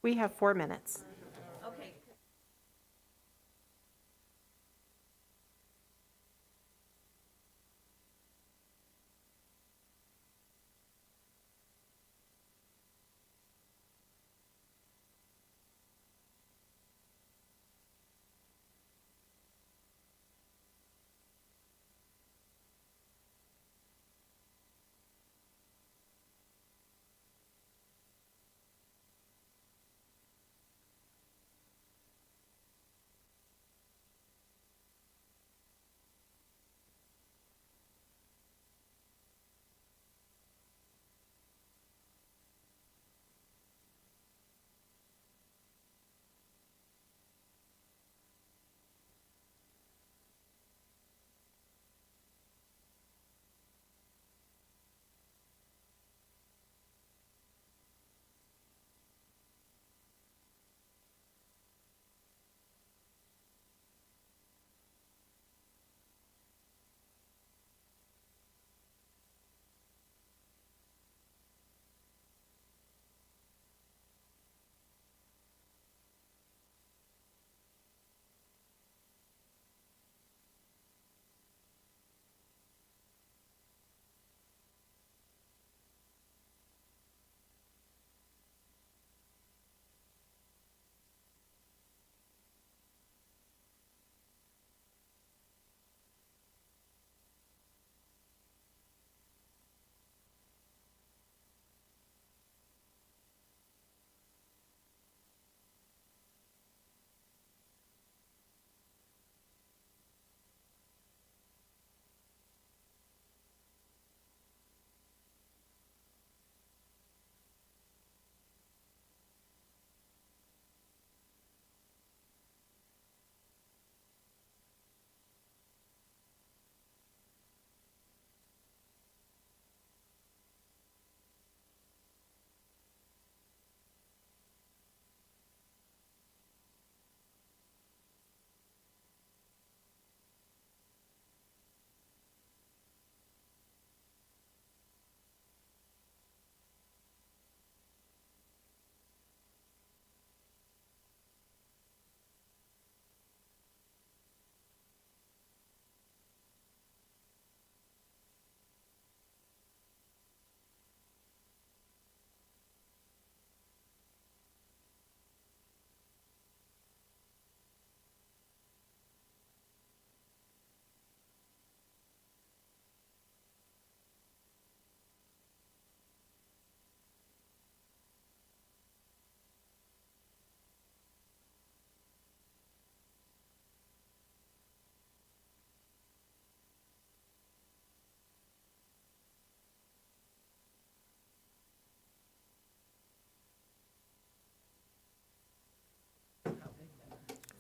We have 4 minutes. Okay. Okay.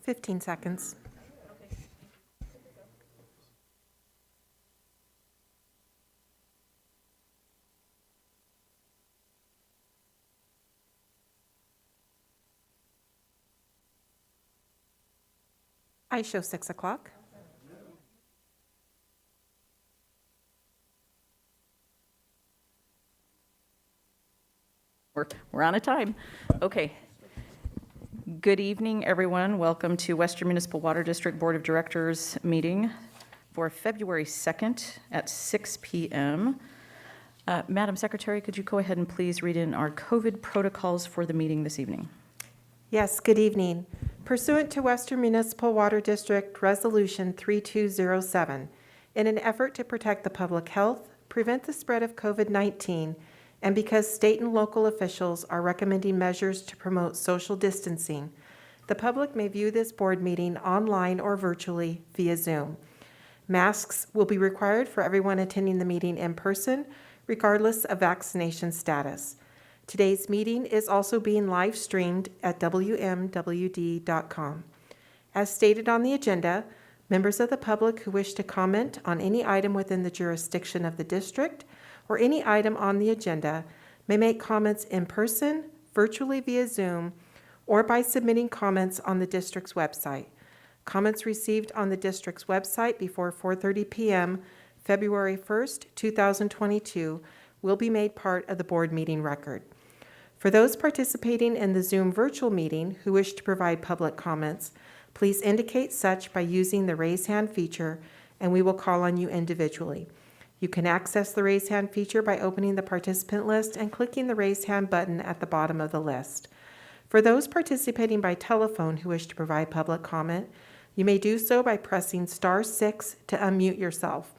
15 seconds. I show 6 o'clock. We're on a time. Okay. Good evening, everyone. Welcome to Western Municipal Water District Board of Directors meeting for February 2nd at 6 p.m. Madam Secretary, could you go ahead and please read in our COVID protocols for the meeting this evening? Yes, good evening. Pursuant to Western Municipal Water District Resolution 3207, in an effort to protect the public health, prevent the spread of COVID-19, and because state and local officials are recommending measures to promote social distancing, the public may view this board meeting online or virtually via Zoom. Masks will be required for everyone attending the meeting in person, regardless of vaccination status. Today's meeting is also being live streamed at WMWD.com. As stated on the agenda, members of the public who wish to comment on any item within the jurisdiction of the district or any item on the agenda may make comments in person, virtually via Zoom, or by submitting comments on the district's website. Comments received on the district's website before 4:30 p.m. February 1st, 2022 will be made part of the board meeting record. For those participating in the Zoom virtual meeting who wish to provide public comments, please indicate such by using the raise hand feature, and we will call on you individually. You can access the raise hand feature by opening the participant list and clicking the raise hand button at the bottom of the list. For those participating by telephone who wish to provide public comment, you may do so by pressing *6 to unmute yourself.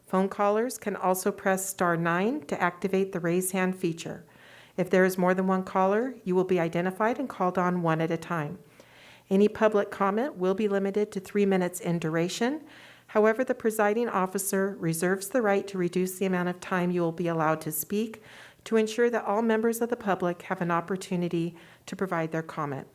Phone callers can also press *9 to activate the raise hand feature. If there is more than one caller, you will be identified and called on one at a time. Any public comment will be limited to 3 minutes in duration. However, the presiding officer reserves the right to reduce the amount of time you will be allowed to speak to ensure that all members of the public have an opportunity to provide their comment.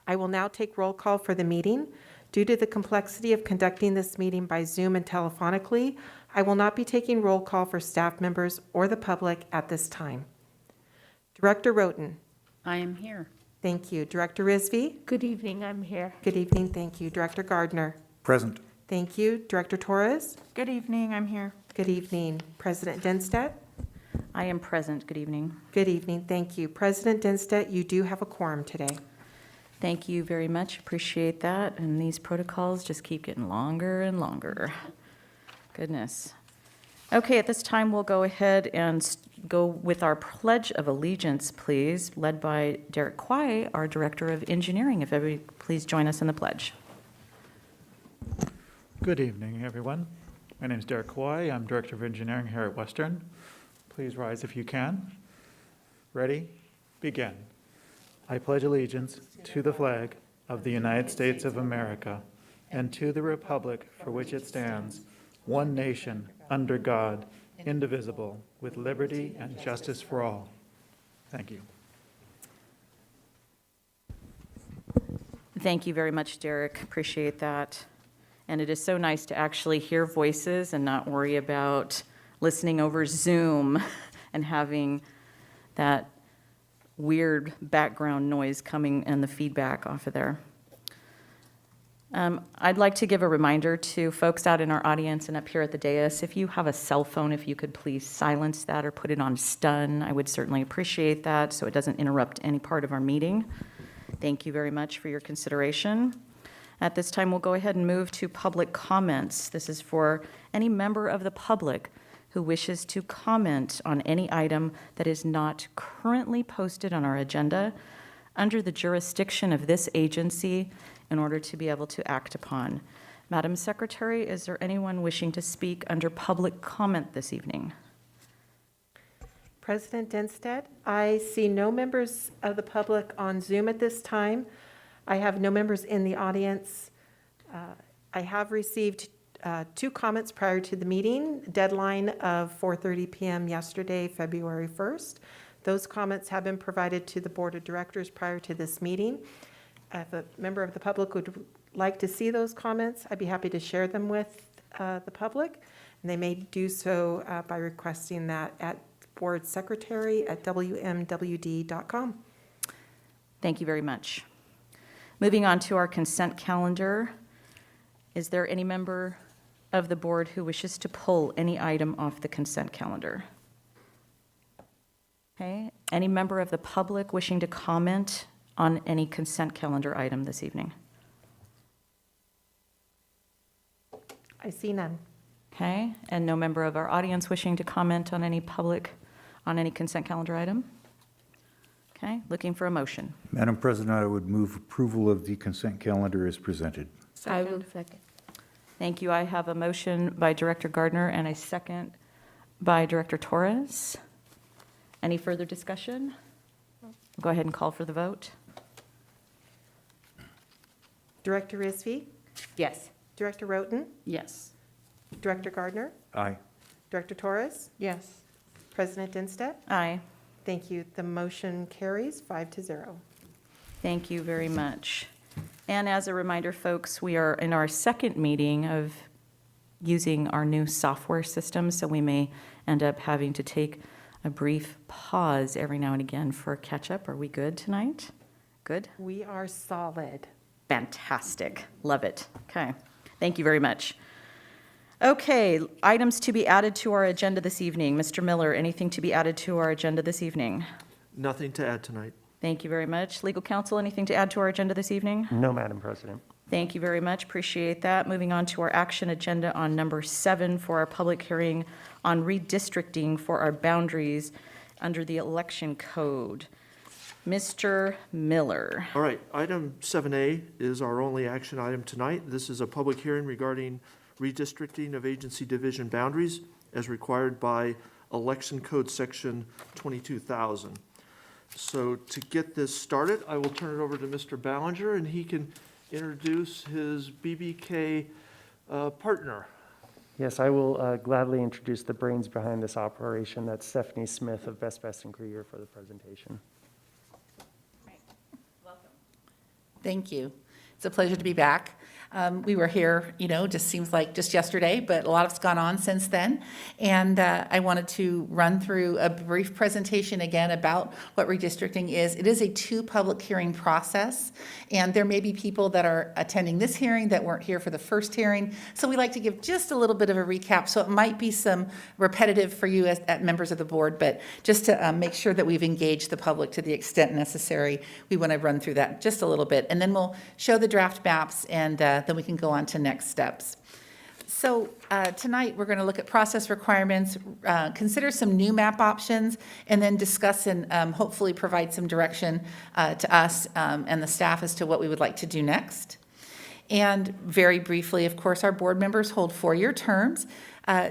I will now take roll call for the meeting. Due to the complexity of conducting this meeting by Zoom and telephonically, I will not be taking roll call for staff members or the public at this time. Director Roten. I am here. Thank you. Director Rizvi. Good evening, I'm here. Good evening. Thank you. Director Gardner. Present. Thank you. Director Torres. Good evening, I'm here. Good evening. President Denstedt. I am present. Good evening. Good evening. Thank you. President Denstedt, you do have a quorum today. Thank you very much. Appreciate that. And these protocols just keep getting longer and longer. Goodness. Okay, at this time, we'll go ahead and go with our Pledge of Allegiance, please, led by Derek Kwai, our Director of Engineering. If everybody please join us in the pledge. Good evening, everyone. My name is Derek Kwai. I'm Director of Engineering here at Western. Please rise if you can. Ready? Begin. I pledge allegiance to the flag of the United States of America and to the republic for which it stands, one nation, under God, indivisible, with liberty and justice for all. Thank you. Thank you very much, Derek. Appreciate that. And it is so nice to actually hear voices and not worry about listening over Zoom and having that weird background noise coming and the feedback off of there. I'd like to give a reminder to folks out in our audience and up here at the dais, if you have a cell phone, if you could please silence that or put it on stun. I would certainly appreciate that so it doesn't interrupt any part of our meeting. Thank you very much for your consideration. At this time, we'll go ahead and move to public comments. This is for any member of the public who wishes to comment on any item that is not currently posted on our agenda under the jurisdiction of this agency in order to be able to act upon. Madam Secretary, is there anyone wishing to speak under public comment this evening? President Denstedt, I see no members of the public on Zoom at this time. I have no members in the audience. I have received 2 comments prior to the meeting, deadline of 4:30 p.m. yesterday, February 1st. Those comments have been provided to the Board of Directors prior to this meeting. If a member of the public would like to see those comments, I'd be happy to share them with the public. And they may do so by requesting that at boardsecretary@WMWD.com. Thank you very much. Moving on to our consent calendar, is there any member of the board who wishes to pull any item off the consent calendar? Okay, any member of the public wishing to comment on any consent calendar item this evening? I see none. Okay, and no member of our audience wishing to comment on any consent calendar item? Okay, looking for a motion. Madam President, I would move approval of the consent calendar as presented. I will second. Thank you. I have a motion by Director Gardner and a second by Director Torres. Any further discussion? Go ahead and call for the vote. Director Rizvi, Yes. Director Roten, Yes. Director Gardner, Aye. Director Torres, Yes. President Denstedt. Aye. Thank you. The motion carries 5-0. Thank you very much. And as a reminder, folks, we are in our second meeting of using our new software system, so we may end up having to take a brief pause every now and again for catch-up. Are we good tonight? Good? We are solid. Fantastic. Love it. Okay. Thank you very much. Okay, items to be added to our agenda this evening. Mr. Miller, anything to be added to our agenda this evening? Nothing to add tonight. Thank you very much. Legal counsel, anything to add to our agenda this evening? No, Madam President. Thank you very much. Appreciate that. Moving on to our action agenda on number 7 for our public hearing on redistricting for our boundaries under the election code. Mr. Miller. All right, item 7A is our only action item tonight. This is a public hearing regarding redistricting of agency division boundaries as required by Election Code Section 22,000. So to get this started, I will turn it over to Mr. Ballinger, and he can introduce his BBK partner. Yes, I will gladly introduce the brains behind this operation. That's Stephanie Smith of Best and Krieger for the presentation. Thank you. It's a pleasure to be back. We were here, just seems like just yesterday, but a lot has gone on since then. And I wanted to run through a brief presentation again about what redistricting is. It is a 2 public hearing process, and there may be people that are attending this hearing that weren't here for the first hearing. So we like to give just a little bit of a recap. So it might be some repetitive for you as members of the board, but just to make sure that we've engaged the public to the extent necessary, we want to run through that just a little bit. And then we'll show the draft maps, and then we can go on to next steps. So tonight, we're going to look at process requirements, consider some new map options, and then discuss and hopefully provide some direction to us and the staff as to what we would like to do next. And very briefly, of course, our board members hold 4-year terms.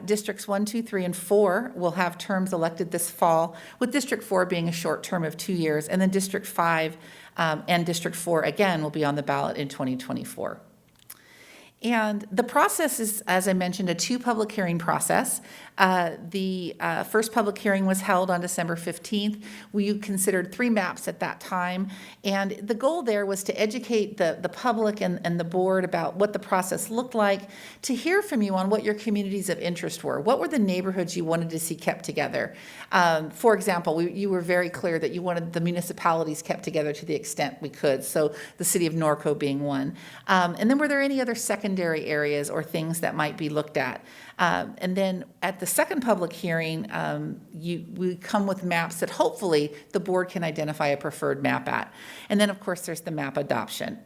Districts 1, 2, 3, and 4 will have terms elected this fall, with District 4 being a short term of 2 years, and then District 5 and District 4, again, will be on the ballot in 2024. And the process is, as I mentioned, a 2 public hearing process. The first public hearing was held on December 15th. We considered 3 maps at that time. And the goal there was to educate the public and the board about what the process looked like, to hear from you on what your communities of interest were. What were the neighborhoods you wanted to see kept together? For example, you were very clear that you wanted the municipalities kept together to the extent we could, so the city of Norco being one. And then were there any other secondary areas or things that might be looked at? And then at the second public hearing, we come with maps that hopefully the board can identify a preferred map at. And then, of course, there's the map adoption.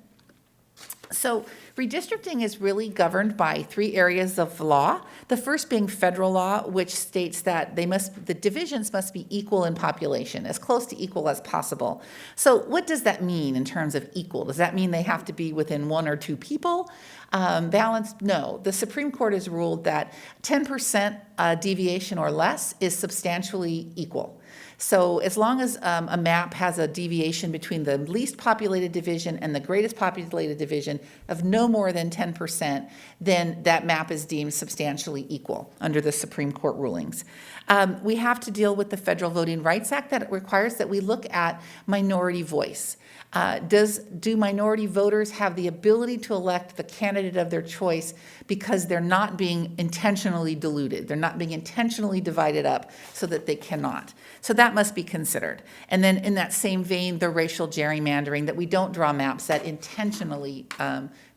So redistricting is really governed by 3 areas of law. The first being federal law, which states that the divisions must be equal in population, as close to equal as possible. So what does that mean in terms of equal? Does that mean they have to be within 1 or 2 people? Balanced? No. The Supreme Court has ruled that 10% deviation or less is substantially equal. So as long as a map has a deviation between the least populated division and the greatest populated division of no more than 10%, then that map is deemed substantially equal under the Supreme Court rulings. We have to deal with the Federal Voting Rights Act that requires that we look at minority voice. Do minority voters have the ability to elect the candidate of their choice because they're not being intentionally diluted? They're not being intentionally divided up so that they cannot. So that must be considered. And then in that same vein, the racial gerrymandering, that we don't draw maps that intentionally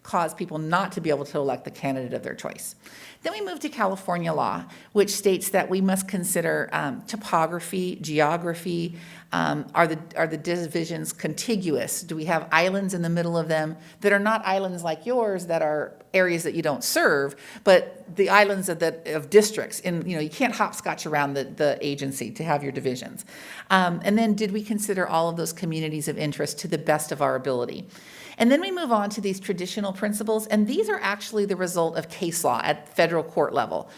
cause people not to be able to elect the candidate of their choice. Then we move to California law, which states that we must consider topography, geography. Are the divisions contiguous? Do we have islands in the middle of them that are not islands like yours that are areas that you don't serve, but the islands of districts? And you can't hopscotch around the agency to have your divisions. And then did we consider all of those communities of interest to the best of our ability? And then we move on to these traditional principles, and these are actually the result of case law at federal court level.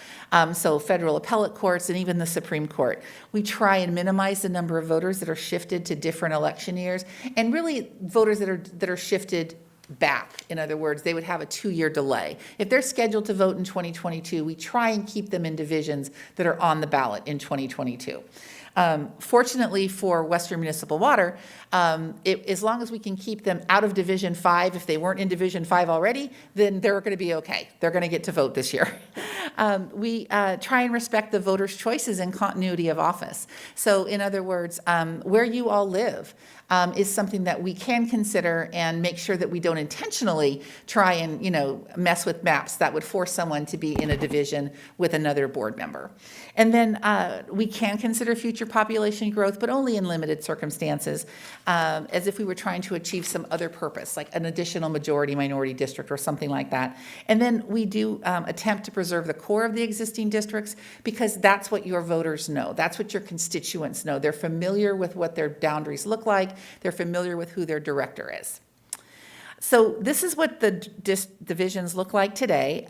So federal appellate courts and even the Supreme Court. We try and minimize the number of voters that are shifted to different election years, and really voters that are shifted back. In other words, they would have a 2-year delay. If they're scheduled to vote in 2022, we try and keep them in divisions that are on the ballot in 2022. Fortunately for Western Municipal Water, as long as we can keep them out of Division 5, if they weren't in Division 5 already, then they're going to be okay. They're going to get to vote this year. We try and respect the voters' choices and continuity of office. So in other words, where you all live is something that we can consider and make sure that we don't intentionally try and, mess with maps that would force someone to be in a division with another board member. And then we can consider future population growth, but only in limited circumstances, as if we were trying to achieve some other purpose, like an additional majority-minority district or something like that. And then we do attempt to preserve the core of the existing districts because that's what your voters know. That's what your constituents know. They're familiar with what their boundaries look like. They're familiar with who their director is. So this is what the divisions look like today.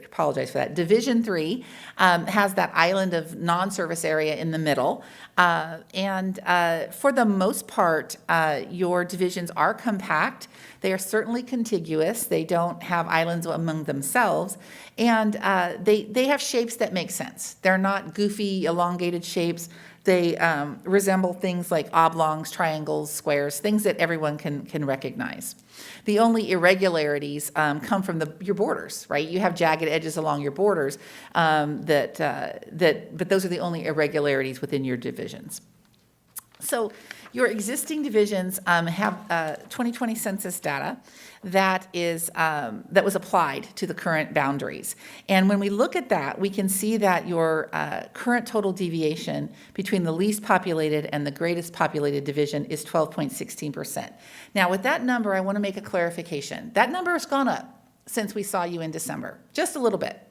Apologize for that. Division 3 has that island of non-service area in the middle. And for the most part, your divisions are compact. They are certainly contiguous. They don't have islands among themselves. And they have shapes that make sense. They're not goofy, elongated shapes. They resemble things like oblongs, triangles, squares, things that everyone can recognize. The only irregularities come from your borders, right? You have jagged edges along your borders, but those are the only irregularities within your divisions. So your existing divisions have 2020 census data that was applied to the current boundaries. And when we look at that, we can see that your current total deviation between the least populated and the greatest populated division is 12.16%. Now, with that number, I want to make a clarification. That number has gone up since we saw you in December, just a little bit.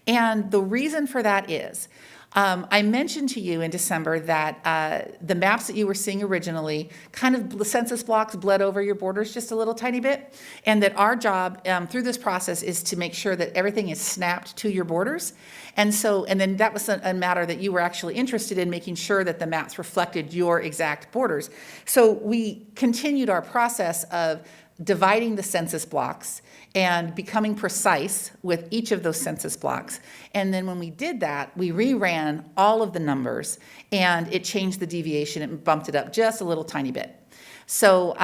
And the reason for that is, I mentioned to you in December that the maps that you were seeing originally, kind of the census blocks bled over your borders just a little tiny bit, and that our job through this process is to make sure that everything is snapped to your borders. And then that was a matter that you were actually interested in, making sure that the maps reflected your exact borders. So we continued our process of dividing the census blocks and becoming precise with each of those census blocks. And then when we did that, we reran all of the numbers and it changed the deviation and bumped it up just a little tiny bit. So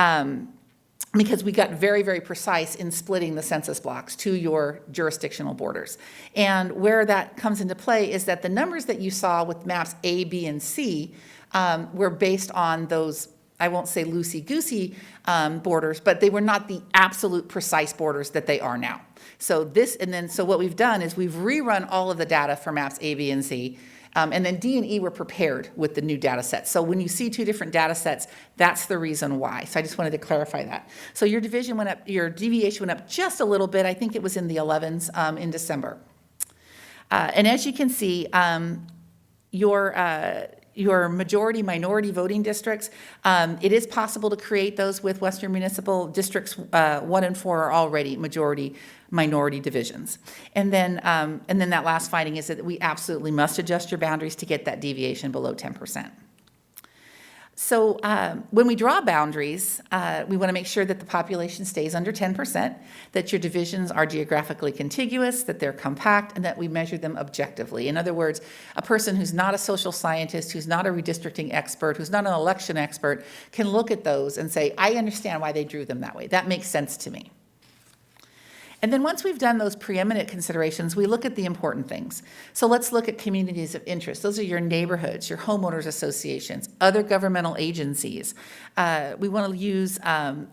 because we got very, very precise in splitting the census blocks to your jurisdictional borders. And where that comes into play is that the numbers that you saw with maps A, B, and C were based on those, I won't say loosey-goosey borders, but they were not the absolute precise borders that they are now. So what we've done is we've rerun all of the data for maps A, B, and C, and then D and E were prepared with the new data sets. So when you see two different data sets, that's the reason why. So I just wanted to clarify that. So your deviation went up just a little bit. I think it was in the 11s in December. And as you can see, your majority-minority voting districts, it is possible to create those with Western Municipal. Districts 1 and 4 are already majority-minority divisions. And then that last finding is that we absolutely must adjust your boundaries to get that deviation below 10%. So when we draw boundaries, we want to make sure that the population stays under 10%, that your divisions are geographically contiguous, that they're compact, and that we measure them objectively. In other words, a person who's not a social scientist, who's not a redistricting expert, who's not an election expert, can look at those and say, I understand why they drew them that way. That makes sense to me. And then once we've done those preeminent considerations, we look at the important things. So let's look at communities of interest. Those are your neighborhoods, your homeowners associations, other governmental agencies. We want to use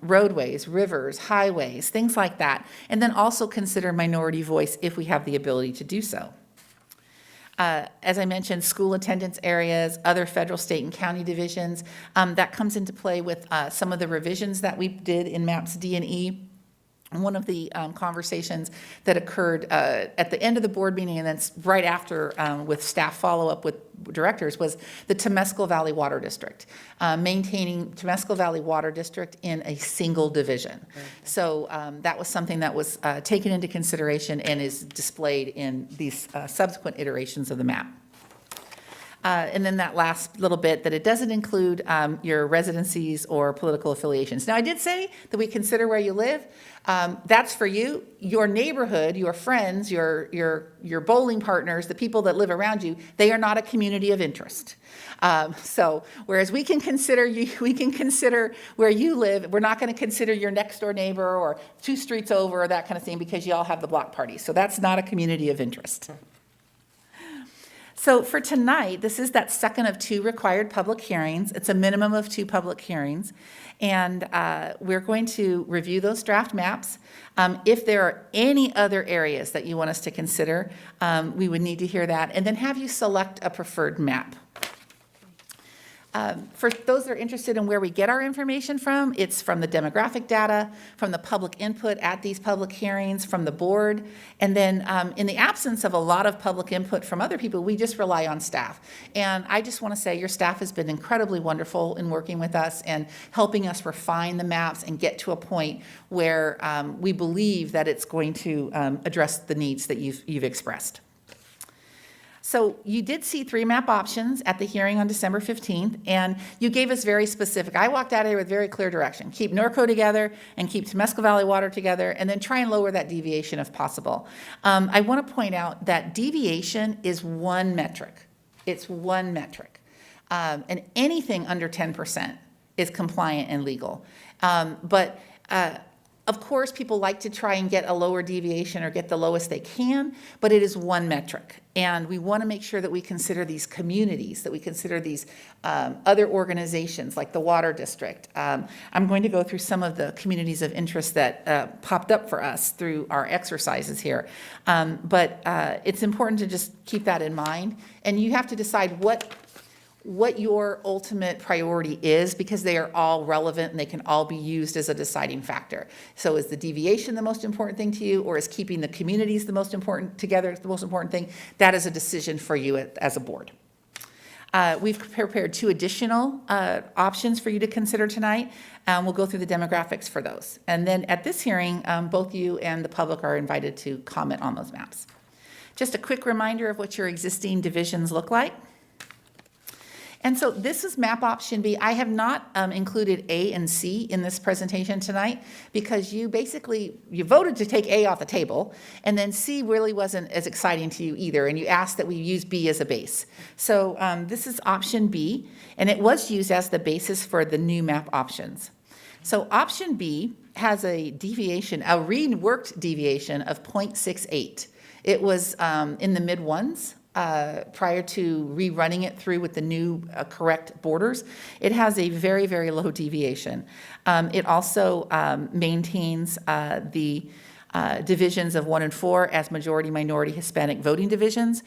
roadways, rivers, highways, things like that. And then also consider minority voice if we have the ability to do so. As I mentioned, school attendance areas, other federal, state, and county divisions. That comes into play with some of the revisions that we did in maps D and E. One of the conversations that occurred at the end of the board meeting and then right after with staff follow-up with directors was the Temescal Valley Water District, maintaining Temescal Valley Water District in a single division. So that was something that was taken into consideration and is displayed in these subsequent iterations of the map. And then that last little bit, that it doesn't include your residencies or political affiliations. Now, I did say that we consider where you live. That's for you. Your neighborhood, your friends, your bowling partners, the people that live around you, they are not a community of interest. So whereas we can consider where you live, we're not going to consider your next door neighbor or 2 streets over or that kind of thing, because you all have the block parties. So that's not a community of interest. So for tonight, this is that second of 2 required public hearings. It's a minimum of 2 public hearings. And we're going to review those draft maps. If there are any other areas that you want us to consider, we would need to hear that, and then have you select a preferred map. For those that are interested in where we get our information from, it's from the demographic data, from the public input at these public hearings, from the board, and then in the absence of a lot of public input from other people, we just rely on staff. And I just want to say your staff has been incredibly wonderful in working with us and helping us refine the maps and get to a point where we believe that it's going to address the needs that you've expressed. So you did see 3 map options at the hearing on December 15th, and you gave us very specific. I walked out of here with very clear direction. Keep Norco together and keep Temescal Valley Water together, and then try and lower that deviation if possible. I want to point out that deviation is one metric. It's one metric. And anything under 10% is compliant and legal. Of course, people like to try and get a lower deviation or get the lowest they can, but it is one metric. And we want to make sure that we consider these communities, that we consider these other organizations like the Water District. I'm going to go through some of the communities of interest that popped up for us through our exercises here. But it's important to just keep that in mind. And you have to decide what your ultimate priority is, because they are all relevant and they can all be used as a deciding factor. So is the deviation the most important thing to you, or is keeping the communities the most important together the most important thing? That is a decision for you as a board. We've prepared 2 additional options for you to consider tonight. We'll go through the demographics for those. And then at this hearing, both you and the public are invited to comment on those maps. Just a quick reminder of what your existing divisions look like. And so this is map option B. I have not included A and C in this presentation tonight, because you voted to take A off the table, and then C really wasn't as exciting to you either, and you asked that we use B as a base. So this is option B, and it was used as the basis for the new map options. So option B has a deviation, a reworked deviation of 0.68. It was in the mid ones. Prior to rerunning it through with the new correct borders. It has a very, very low deviation. It also maintains the divisions of 1 and 4 as majority, minority, Hispanic voting divisions.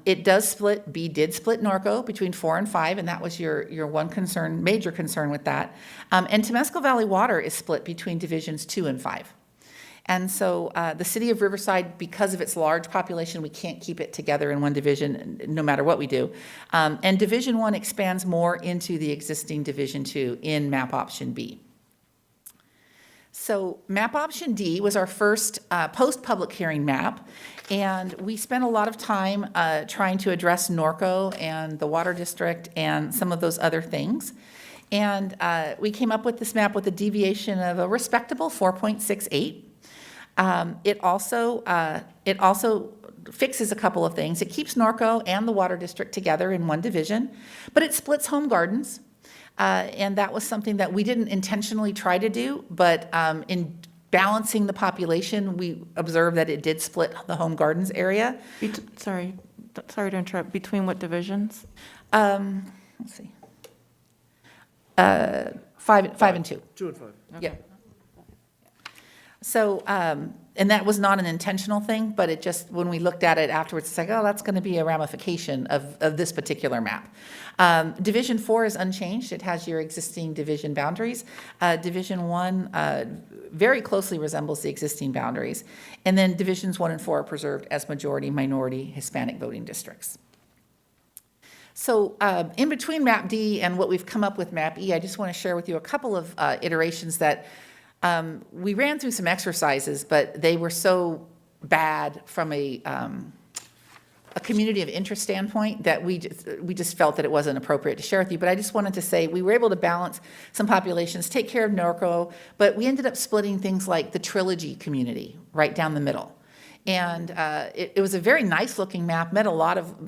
It does split, B did split Norco between 4 and 5, and that was your one concern, major concern with that. And Temescal Valley Water is split between divisions 2 and 5. And so the city of Riverside, because of its large population, we can't keep it together in one division no matter what we do. And Division 1 expands more into the existing Division 2 in map option B. So map option D was our first post-public hearing map, and we spent a lot of time trying to address Norco and the Water District and some of those other things. And we came up with this map with a deviation of a respectable 4.68. It also fixes a couple of things. It keeps Norco and the Water District together in one division, but it splits home gardens. And that was something that we didn't intentionally try to do, but in balancing the population, we observed that it did split the home gardens area. Sorry to interrupt. Between what divisions? Let's see. 5 and 2. 2 and 5. Yeah. So, and that was not an intentional thing, but it just, when we looked at it afterwards, it's like, oh, that's going to be a ramification of this particular map. Division 4 is unchanged. It has your existing division boundaries. Division 1 very closely resembles the existing boundaries. And then Divisions 1 and 4 are preserved as majority, minority, Hispanic voting districts. So in between map D and what we've come up with map E, I just want to share with you a couple of iterations that we ran through some exercises, but they were so bad from a a community of interest standpoint that we just felt that it wasn't appropriate to share with you. But I just wanted to say we were able to balance some populations, take care of Norco, but we ended up splitting things like the Trilogy community right down the middle. And it was a very nice looking map,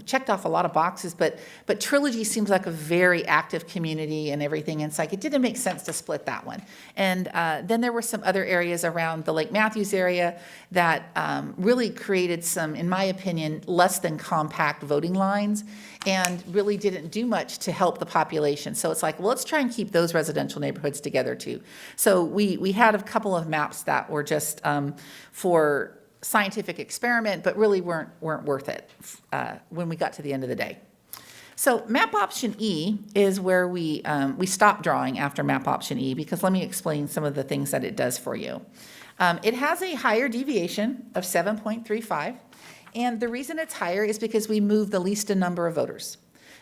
checked off a lot of boxes, but Trilogy seems like a very active community and everything. And it's like, it didn't make sense to split that one. And then there were some other areas around the Lake Matthews area that really created some, in my opinion, less than compact voting lines and really didn't do much to help the population. So it's like, well, let's try and keep those residential neighborhoods together too. So we had a couple of maps that were just for scientific experiment, but really weren't worth it when we got to the end of the day. So map option E is where we stopped drawing after map option E, because let me explain some of the things that it does for you. It has a higher deviation of 7.35, and the reason it's higher is because we move the least number of voters.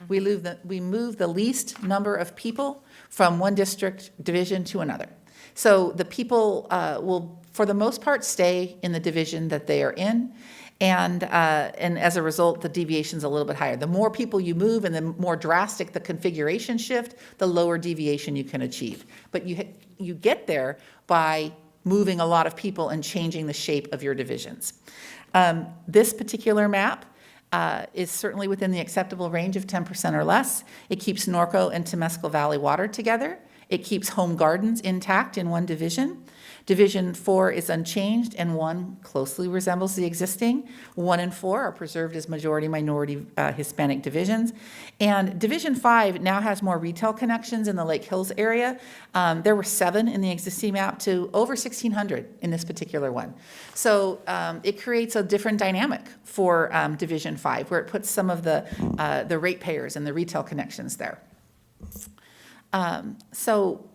We move the least number of people from one district division to another. So the people will, for the most part, stay in the division that they are in, and as a result, the deviation's a little bit higher. The more people you move and the more drastic the configuration shift, the lower deviation you can achieve. But you get there by moving a lot of people and changing the shape of your divisions. This particular map is certainly within the acceptable range of 10% or less. It keeps Norco and Temescal Valley water together. It keeps home gardens intact in one division. Division 4 is unchanged, and 1 closely resembles the existing. 1 and 4 are preserved as majority-minority Hispanic divisions. And Division 5 now has more retail connections in the Lake Hills area. There were 7 in the existing map to over 1,600 in this particular one. So it creates a different dynamic for Division 5, where it puts some of the ratepayers and the retail connections there. So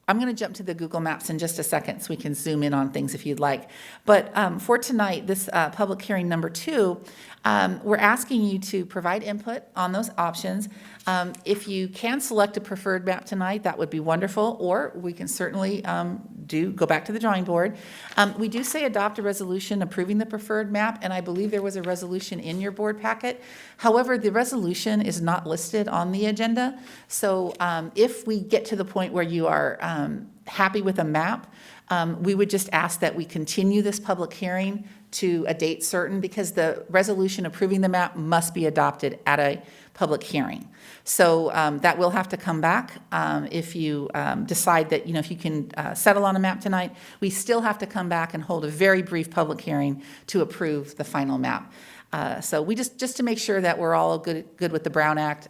I'm going to jump to the Google Maps in just a second so we can zoom in on things if you'd like. But for tonight, this public hearing number 2, we're asking you to provide input on those options. If you can select a preferred map tonight, that would be wonderful, or we can certainly go back to the drawing board. We do say adopt a resolution approving the preferred map, and I believe there was a resolution in your board packet. However, the resolution is not listed on the agenda. So if we get to the point where you are happy with a map, we would just ask that we continue this public hearing to a date certain, because the resolution approving the map must be adopted at a public hearing. So that will have to come back if you decide that, if you can settle on a map tonight. We still have to come back and hold a very brief public hearing to approve the final map. So we just to make sure that we're all good with the Brown Act,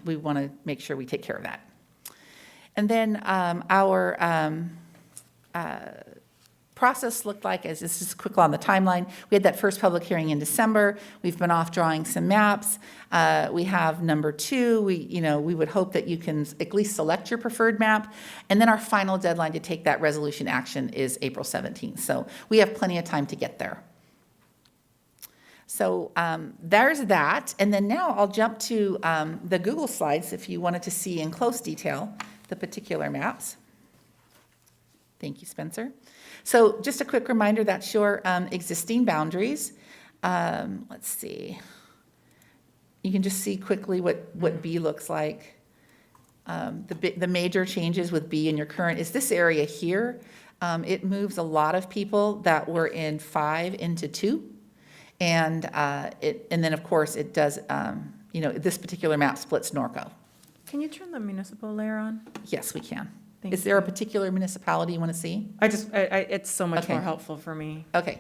we want to make sure we take care of that. And then our process looked like, as this is quick on the timeline, we had that first public hearing in December. We've been off drawing some maps. We have number 2. We would hope that you can at least select your preferred map. And then our final deadline to take that resolution action is April 17th. So we have plenty of time to get there. So there's that. And then now I'll jump to the Google slides if you wanted to see in close detail the particular maps. Thank you, Spencer. So just a quick reminder, that's your existing boundaries. Let's see. You can just see quickly what B looks like. The major changes with B in your current is this area here. It moves a lot of people that were in 5 into 2. And then, of course, it does, this particular map splits Norco. Can you turn the municipal layer on? Yes, we can. Thank Is there a you. particular municipality you want to see? It's so much Okay. more helpful for me. Okay.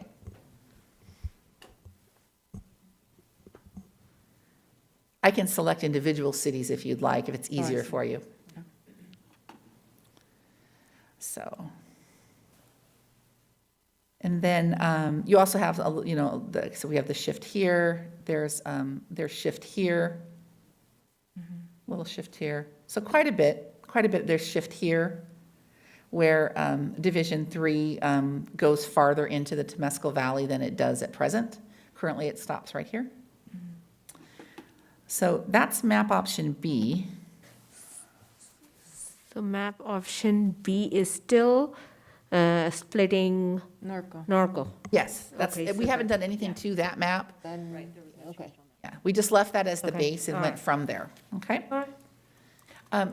I can select individual cities if you'd like, if it's easier see. for you. So. And then you also have, so we have the shift here, there's shift here, little shift here. So quite a bit, there's shift here, where Division 3 goes farther into the Temescal Valley than it does at present. Currently, it stops right here. So that's map option B. So map option B is still splitting Norco. Norco. Yes, Okay, we so haven't done anything to that map. Okay. Yeah, we just left that as the Okay, base and all went right. from there, okay? All right.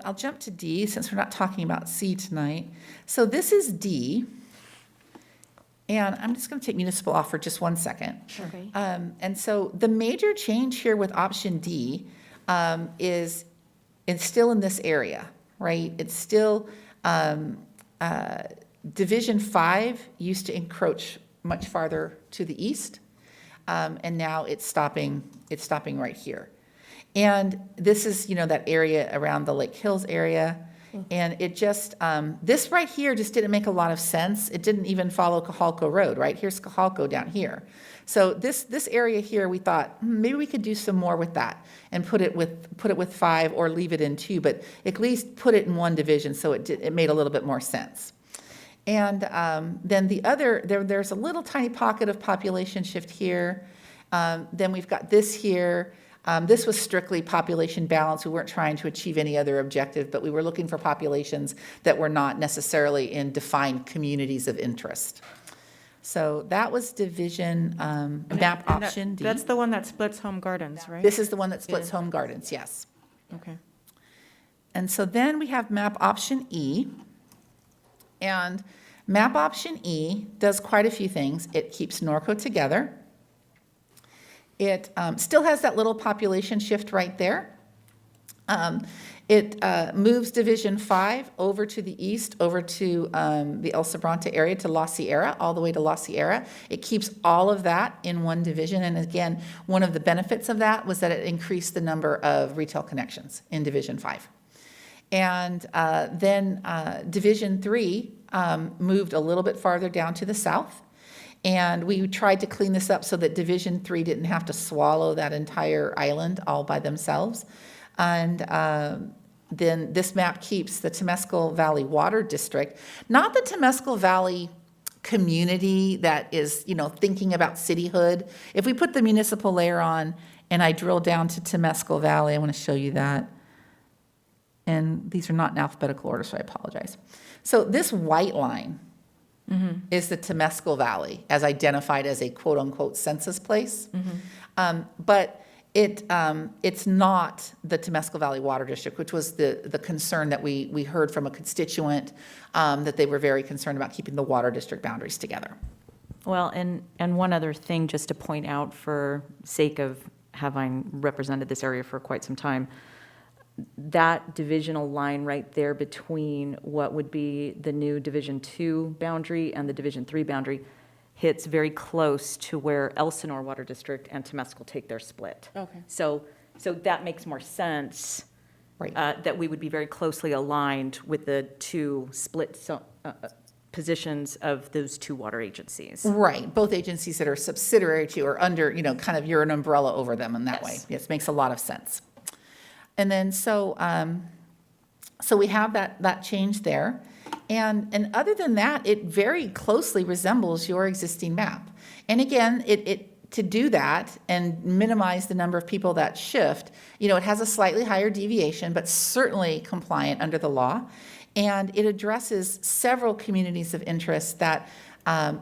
I'll jump to D, since we're not talking about C tonight. So this is D, and I'm just going to take municipal off for just 1 second. Okay. And so the major change here with option D is it's still in this area, right? It's still, Division 5 used to encroach much farther to the east, and now it's stopping right here. And this is, that area around the Lake Hills area. And it just, this right here just didn't make a lot of sense. It didn't even follow Cajalco Road, right? Here's Cajalco down here. So this area here, we thought, maybe we could do some more with that and put it with 5 or leave it in 2, but at least put it in 1 division so it made a little bit more sense. And then the other, there's a little tiny pocket of population shift here. Then we've got this here. This was strictly population balance. We weren't trying to achieve any other objective, but we were looking for populations that were not necessarily in defined communities of interest. So that was division map option D. That's the one that splits Home Gardens, right? This is the one that splits home gardens, yes. Okay. And so then we have map option E. And map option E does quite a few things. It keeps Norco together. It still has that little population shift right there. It moves Division 5 over to the east, over to the El Sobrante area, to La Sierra, all the way to La Sierra. It keeps all of that in 1 division. And again, one of the benefits of that was that it increased the number of retail connections in Division 5. And then Division 3 moved a little bit farther down to the south. And we tried to clean this up so that Division 3 didn't have to swallow that entire island all by themselves. And then this map keeps the Temescal Valley Water District, not the Temescal Valley community that is, thinking about cityhood. If we put the municipal layer on and I drill down to Temescal Valley, I want to show you that. And these are not in alphabetical order, so I apologize. So this white line is the Temescal Valley, as identified as a quote-unquote census place. But it's not the Temescal Valley Water District, which was the concern that we heard from a constituent, that they were very concerned about keeping the water district boundaries together. Well, and one other thing, just to point out for sake of having represented this area for quite some time, that divisional line right there between what would be the new Division 2 boundary and the Division 3 boundary hits very close to where Elsinore Water District and Temescal take their split. Okay. So that makes more sense, Right. that we would be very closely aligned with the 2 split positions of those 2 water agencies. Right, both agencies that are subsidiary to or under, kind of you're an umbrella over them in that way. Yes. Yes, makes a lot of sense. And then so we have that change there. And other than that, it very closely resembles your existing map. And again, it to do that and minimize the number of people that shift, it has a slightly higher deviation, but certainly compliant under the law. And it addresses several communities of interest that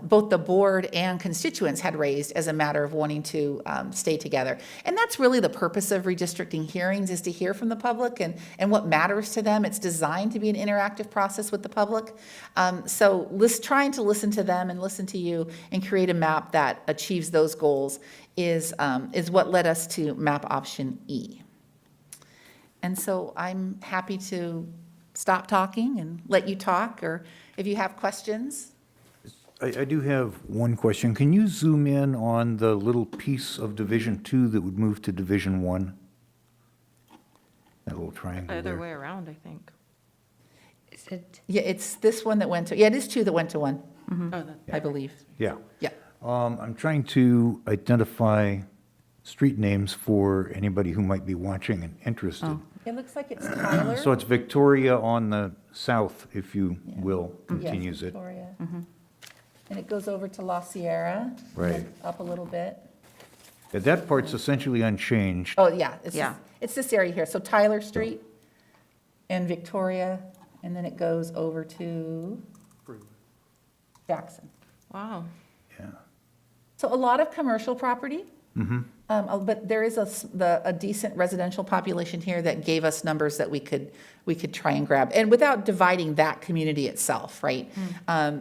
both the board and constituents had raised as a matter of wanting to stay together. And that's really the purpose of redistricting hearings, is to hear from the public and what matters to them. It's designed to be an interactive process with the public. So trying to listen to them and listen to you and create a map that achieves those goals is what led us to map option E. And so I'm happy to stop talking and let you talk, or if you have questions. I do have one question. Can you zoom in on the little piece of Division 2 that would move to Division 1? That little triangle Other there. way around, I think. Is it? Yeah, it's this one that went to, it is 2 that went to 1, Oh, that. I believe. Yeah. Yeah. I'm trying to identify street names for anybody who might be watching and interested. It looks like it's Tyler. So it's Victoria on the south, if you will, Yes, continues it. Victoria. And it goes over to La Sierra. Right. Up a little bit. Yeah, that part's essentially unchanged. Oh, yeah. Yeah. It's this area here. So Tyler Street and Victoria, and then it goes over to Jackson. Wow. Yeah. So a lot of commercial property But there is a decent residential population here that gave us numbers that we could try and grab. And without dividing that community itself, right?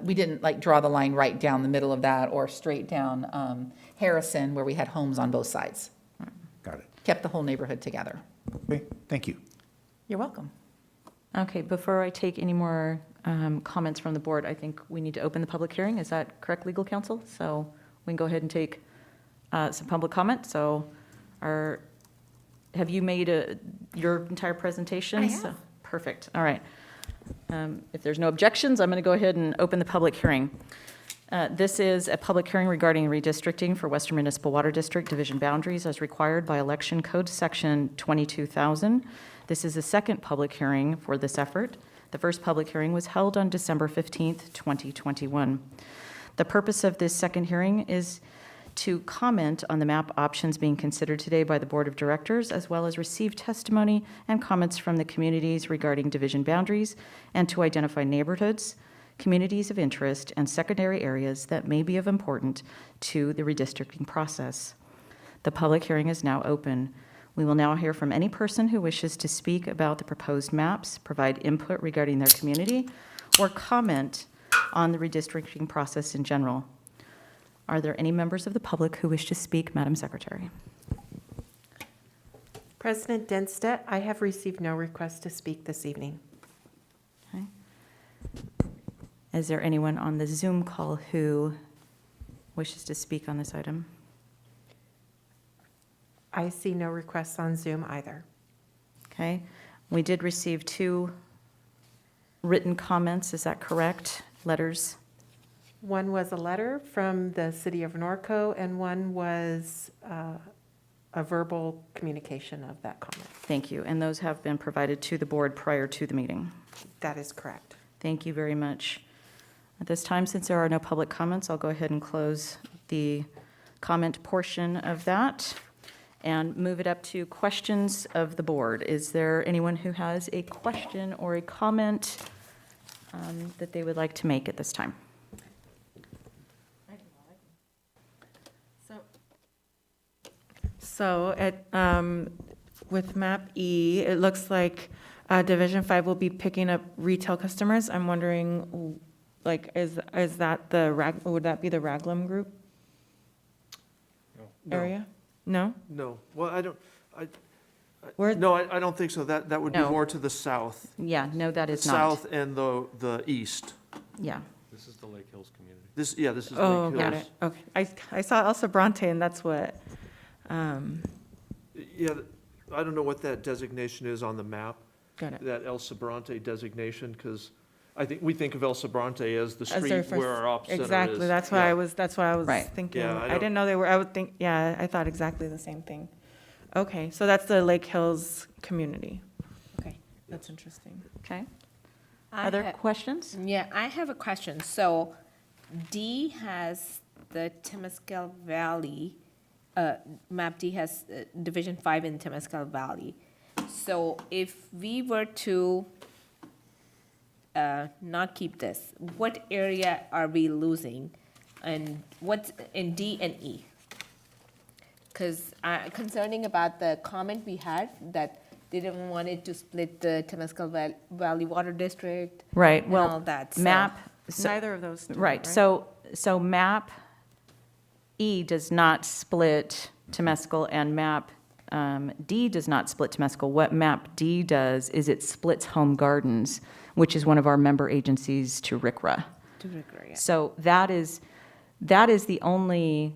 We didn't like draw the line right down the middle of that or straight down Harrison where we had homes on both sides. Got it. Kept the whole neighborhood together. Okay, thank you. You're welcome. Okay, before I take any more comments from the board, I think we need to open the public hearing. Is that correct, legal counsel? So we can go ahead and take some public comment. So have you made your entire presentation? I have. Perfect, all right. If there's no objections, I'm going to go ahead and open the public hearing. This is a public hearing regarding redistricting for Western Municipal Water District division boundaries as required by Election Code Section 22,000. This is the second public hearing for this effort. The first public hearing was held on December 15th, 2021. The purpose of this second hearing is to comment on the map options being considered today by the Board of Directors, as well as receive testimony and comments from the communities regarding division boundaries, and to identify neighborhoods, communities of interest, and secondary areas that may be of importance to the redistricting process. The public hearing is now open. We will now hear from any person who wishes to speak about the proposed maps, provide input regarding their community, or comment on the redistricting process in general. Are there any members of the public who wish to speak, Madam Secretary? President Denstedt, I have received no request to speak this evening. Okay. Is there anyone on the Zoom call who wishes to speak on this item? I see no requests on Zoom either. Okay. We did receive 2 written comments, is that correct? Letters? One was a letter from the city of Norco, and one was a verbal communication of that comment. Thank you. And those have been provided to the board prior to the meeting. That is correct. Thank you very much. At this time, since there are no public comments, I'll go ahead and close the comment portion of that and move it up to questions of the board. Is there anyone who has a question or a comment that they would like to make at this time? So with map E, it looks like Division 5 will be picking up retail customers. I'm wondering, like, is that would that be the Raglan Group area? No? No, well, I don't think so. That would be No. more to the south. Yeah, no, that is not. South and the east. Yeah. This is the Lake Hills community. This is Oh, Lake got Hills. it. Okay. I saw El Sobrante, and that's what, Yeah, I don't know what that designation is on the map, got it. that El Sobrante designation, because we think of El Sobrante as the As their street first- where our op center is. Exactly, that's why I was Right. thinking. Yeah, I I don't- didn't know they were, I would think, yeah, I thought exactly the same thing. Okay, so that's the Lake Hills community. Okay, that's interesting. Okay. I Other ha- questions? Yeah, I have a question. So D has the Temescal Valley, map D has Division 5 in Temescal Valley. So if we were to not keep this, what area are we losing? And what's in D and E? Because concerning about the comment we had that they didn't want it to split the Temescal Valley Water District Right, and all well, that. so- map, so- Neither of those. do, right, so map E does not split Temescal, and map D does not split Temescal. What map D does is it splits Home Gardens, which is one of our member agencies to RCRA. To Ricker, yeah. So that is the only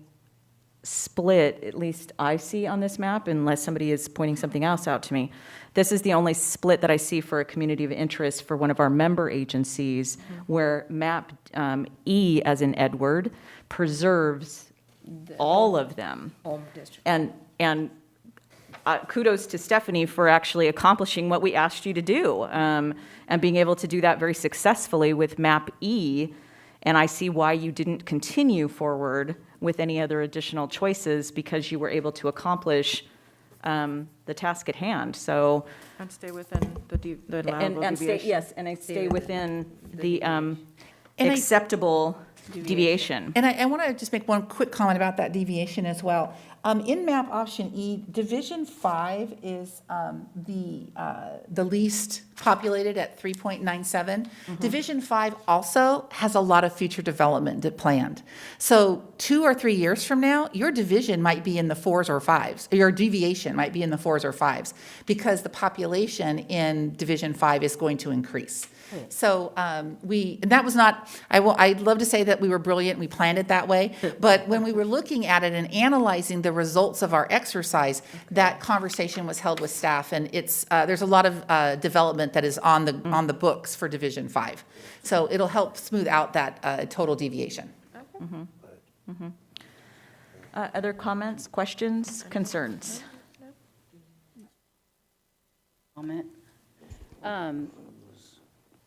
split, at least I see on this map, unless somebody is pointing something else out to me. This is the only split that I see for a community of interest for one of our member agencies, where map E, as in Edward, preserves all of them. Home District. And kudos to Stephanie for actually accomplishing what we asked you to do, and being able to do that very successfully with map E. And I see why you didn't continue forward with any other additional choices, because you were able to accomplish the task at hand. So, And stay within the allowable and stay, deviation. yes, and I stay within the I- acceptable deviation. And I want to just make one quick comment about that deviation as well. In map option E, Division 5 is the least populated at 3.97. Division 5 also has a lot of future development planned. So 2 or 3 years from now, your division might be in the 4s or 5s. Your deviation might be in the 4s or 5s because the population in Division 5 is going to increase. So and that was not, I'd love to say that we were brilliant and we planned it that way, but when we were looking at it and analyzing the results of our exercise, that conversation was held with staff, and there's a lot of development that is on the books for Division 5. So it'll help smooth out that total deviation. Other comments, questions, concerns? Comment.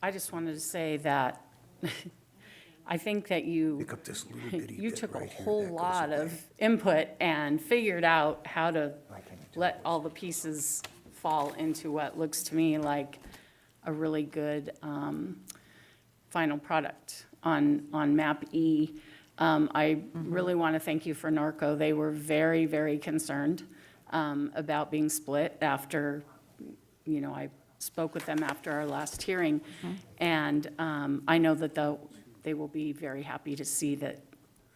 I just wanted to say that I think that you Pick up this little bitty you bit took a right here whole that goes lot away. of input and figured out how to let all the pieces fall into what looks to me like a really good final product on map E. I really want to thank you for NARCO. They were very, very concerned about being split after, I spoke with them after our last hearing. And I know that they will be very happy to see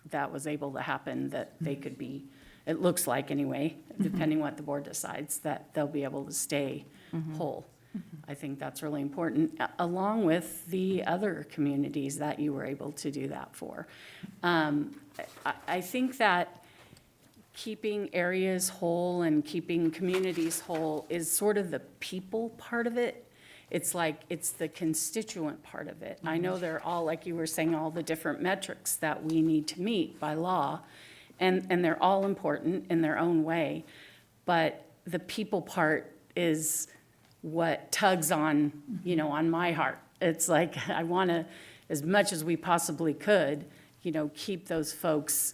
that was able to happen, that they could be, it looks like anyway, depending what the board decides, that they'll be able to stay whole. I think that's really important, along with the other communities that you were able to do that for. I think that keeping areas whole and keeping communities whole is sort of the people part of it. It's like, it's the constituent part of it. I know they're all, like you were saying, all the different metrics that we need to meet by law, and they're all important in their own way, but the people part is what tugs on, on my heart. It's like, I want to, as much as we possibly could, keep those folks,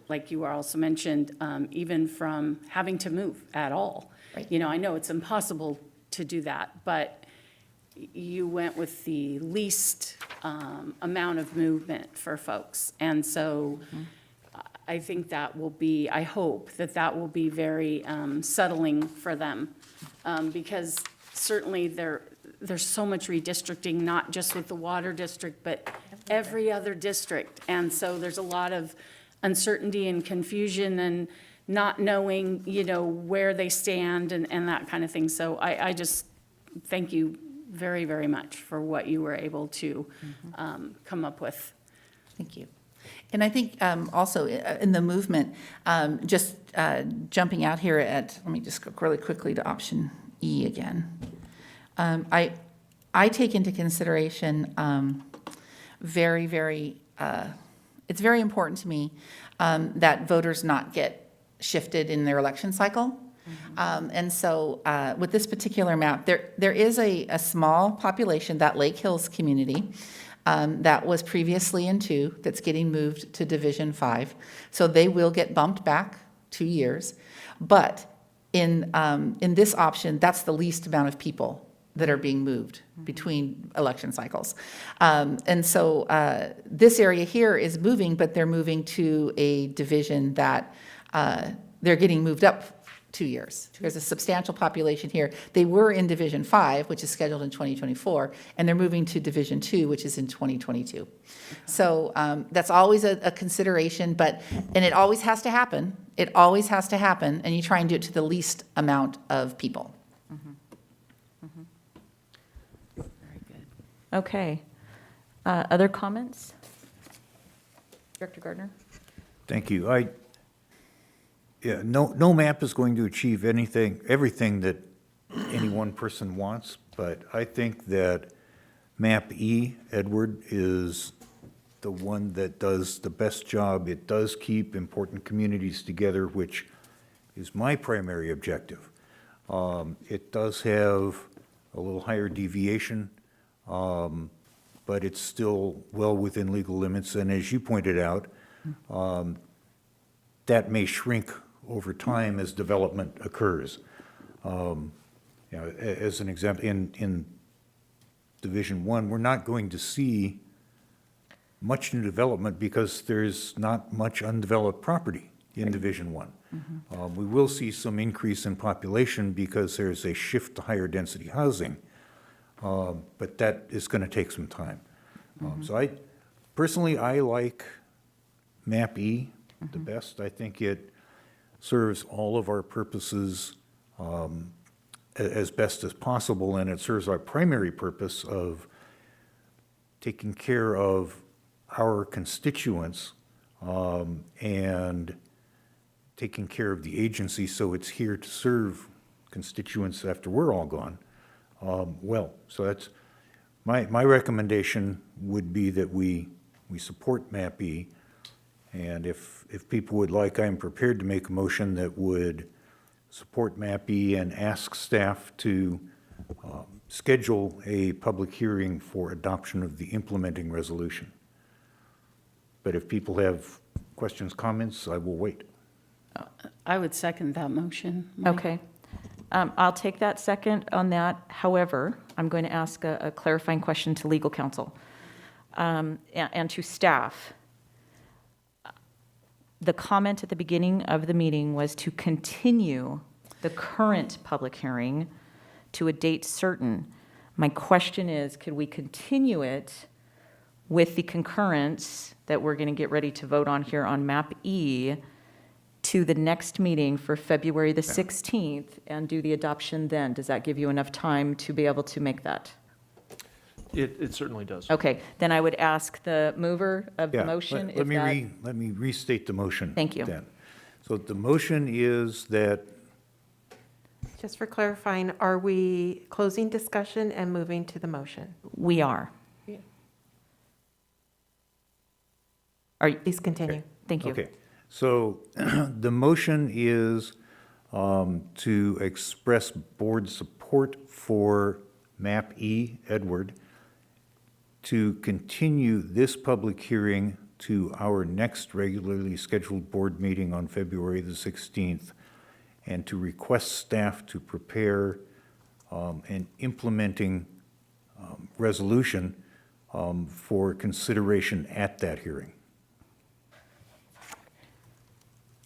like you also mentioned, even from having to move at all. Right. I know it's impossible to do that, but you went with the least amount of movement for folks. And so I think that will be, I hope that will be very settling for them. Because certainly there's so much redistricting, not just with the water district, but every other district. And so there's a lot of uncertainty and confusion and not knowing, where they stand and that kind of thing. So I just thank you very, very much for what you were able to come up with. Thank you. And I think also in the movement, just jumping out here let me just go really quickly to option E again. I take into consideration very, very, it's very important to me that voters not get shifted in their election cycle. And so with this particular map, there is a small population, that Lake Hills community, that was previously in 2, that's getting moved to Division 5. So they will get bumped back 2 years. But in this option, that's the least amount of people that are being moved between election cycles. And so this area here is moving, but they're moving to a division that they're getting moved up 2 years. There's a substantial population here. They were in Division 5, which is scheduled in 2024, and they're moving to Division 2, which is in 2022. So that's always a consideration, and it always has to happen. It always has to happen, and you try and do it to the least amount of people. Very good. Okay. Other comments? Director Gardner? Thank you. No map is going to achieve everything that any one person wants, but I think that map E, Edward, is the one that does the best job. It does keep important communities together, which is my primary objective. It does have a little higher deviation, but it's still well within legal limits. And as you pointed out, that may shrink over time as development occurs. As an example, in Division 1, we're not going to see much new development because there's not much undeveloped property in Division One. We will see some increase in population because there's a shift to higher density housing, but that is going to take some time. So personally, I like map E the best. I think it serves all of our purposes as best as possible, and it serves our primary purpose of taking care of our constituents and taking care of the agency, so it's here to serve constituents after we're all gone. So that's, my recommendation would be that we support map E, and if people would like, I'm prepared to make a motion that would support map E and ask staff to schedule a public hearing for adoption of the implementing resolution. But if people have questions, comments, I will wait. I would second that motion. Mike. Okay. I'll take that second on that. However, I'm going to ask a clarifying question to legal counsel and to staff. The comment at the beginning of the meeting was to continue the current public hearing to a date certain. My question is, could we continue it with the concurrence that we're going to get ready to vote on here on map E to the next meeting for February the 16th and do the adoption then? Does that give you enough time to be able to make that? It certainly does. Okay, then I would ask the mover of the Yeah, motion. let if me that- let me restate the motion. Thank you. then. So the motion is that, Just for clarifying, are we closing discussion and moving to the motion? We are. Are you, Please continue. thank you. okay, so the motion is to express board support for map E, Edward, to continue this public hearing to our next regularly scheduled board meeting on February the 16th, and to request staff to prepare an implementing resolution for consideration at that hearing.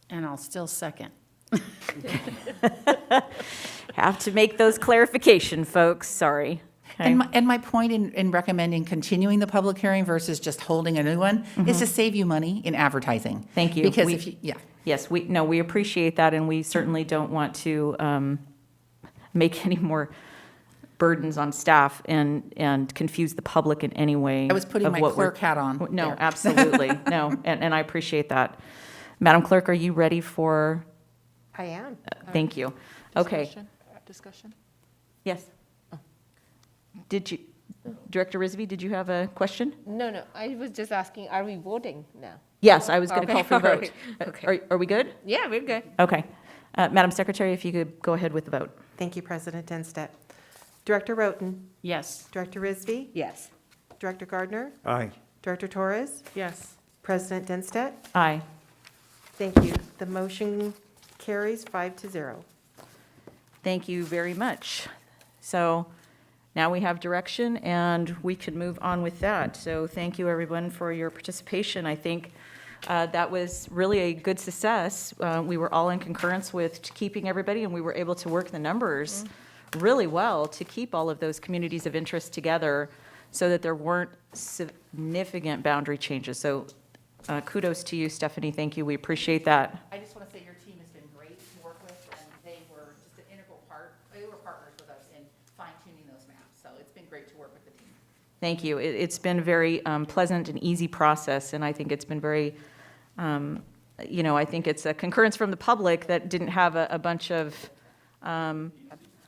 And I'll still second. Have to make those clarification, folks, sorry. Okay. And my point in recommending continuing the public hearing versus just holding a new one is to save you money in advertising. Thank you. Because We- if you, yeah. Yes, we appreciate that, and we certainly don't want to make any more burdens on staff and confuse the public in any way. I was putting of my what we're- clerk hat on No, there. absolutely, no, and I appreciate that. Madam Clerk, are you ready for, I am. thank you. Okay, Discussion? yes. Did you, Director Risby, did you have a question? No, I was just asking, are we voting now? Yes, I was going to Okay, call for a all vote. right, okay. Are we good? Yeah, we're good. Okay. Madam Secretary, if you could go ahead with the vote. Thank you, President Denstedt. Director Roten, Yes. Director Risby, Yes. Director Gardner, Aye. Director Torres, Yes. President Denstedt. Aye. Thank you. The motion carries 5-0. Thank you very much. So now we have direction, and we can move on with that. So thank you, everyone, for your participation. I think that was really a good success. We were all in concurrence with keeping everybody, and we were able to work the numbers really well to keep all of those communities of interest together so that there weren't significant boundary changes. So kudos to you, Stephanie. Thank you. We appreciate that. I just want to say your team has been great to work with, and they were just an integral part, they were partners with us in fine-tuning those maps, so it's been great to work with the team. Thank you. It's been a very pleasant and easy process, and I think it's been very, I think it's a concurrence from the public that didn't have a bunch of